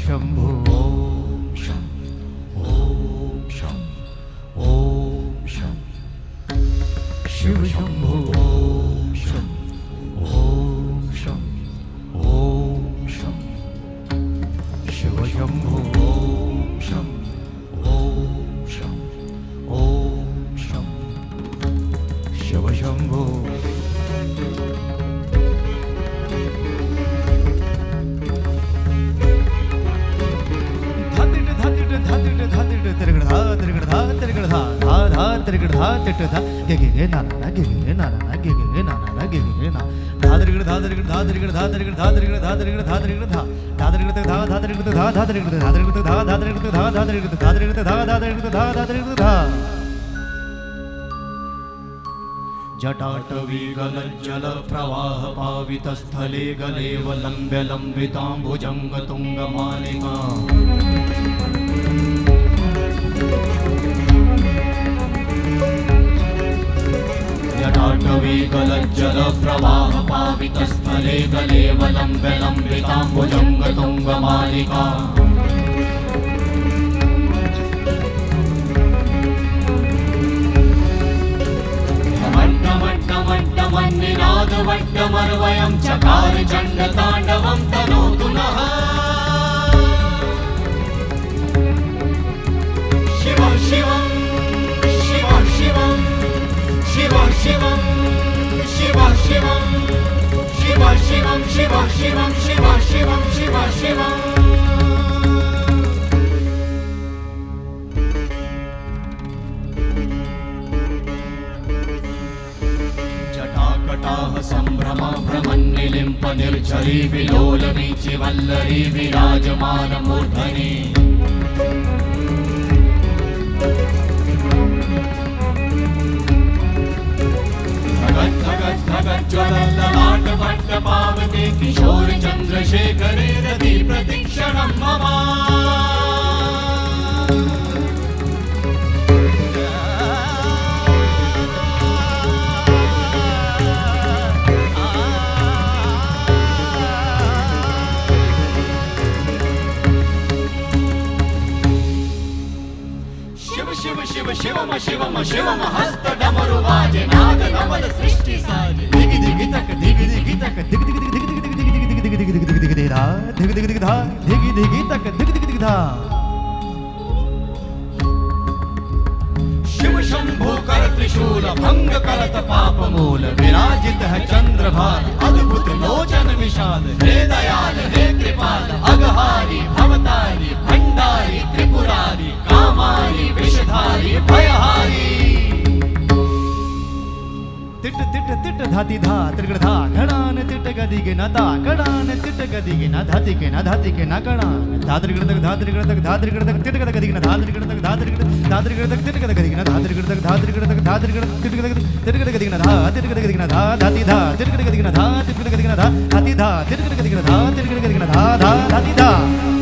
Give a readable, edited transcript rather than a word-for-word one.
शंभो ओम शं ओम शं ओम शं शिव शंभो ओम शं ओम शं ओम शं शिव शंभो ओम शं ओम शं ओम शं शिव शंभो जटाटवी गलज्जल प्रवाह पावितस्थले गलेव लम्ब्य लम्बिताम्बुजंग तुंगमालिका जटाटवी गलज्जल प्रवाह पावितस्थले गलेव लम्ब्य लम्बिताम्बुजंग तुंगमालिका वट्टमर्वयं चकार चण्डताण्डवं तनोतु नः शिव शिवं शिव शिवं शिव शिवं शिव शिवं शिव शिवं शिव शिवं शिव शिवं शिव शिवं संभ्रम भ्रमन्निलिम्प निर्झरी विलोलवीचि वल्लरी विराजमान मूर्धनि धगत् धगत् धगत् ज्वलल्ललाट वट्ट पावते किशोर चन्द्रशेखरे रति प्रतीक्षणं मम शिव शिवम शिवम शिवम हस्त डमरु वाजे नाद नवल सृष्टि साजे दिगि दिगि तक दिगि दिगि तक दिगि दिगि दिगि दिगि दिगि दिगि दिगि दिगि दिगि दिगि धा दिगि दिगि दिगि धा दिगि दिगि तक दिगि दिगि दिगि धा शिव शंभो कर त्रिशूल भंग करत पाप मूल विराजित है चंद्रभार अद्भुत लोचन विशाल हे दयाल हे कृपाल अगहारी भवतारी भंडारी त्रिपुरारी कामारी विषधारी भयहारी तिट तिट तिट धाति धा त्रिगण धा घणान तिट गदि के न ता घणान तिट गदि के न धाति के न धाति के न घणान धात्रिगण तक धात्रिगण तक धात्रिगण तक तिट गदि के न धात्रिगण तक धात्रिगण तक तिट गदि के न धात्रिगण तक धात्रिगण तक धात्रिगण तिट गदि के न धा तिट गदि के न धा धाति धा तिट गदि के न धा तिट गदि के न धा धाति धा तिट गदि के न धा तिट गदि के न धा धा धाति धा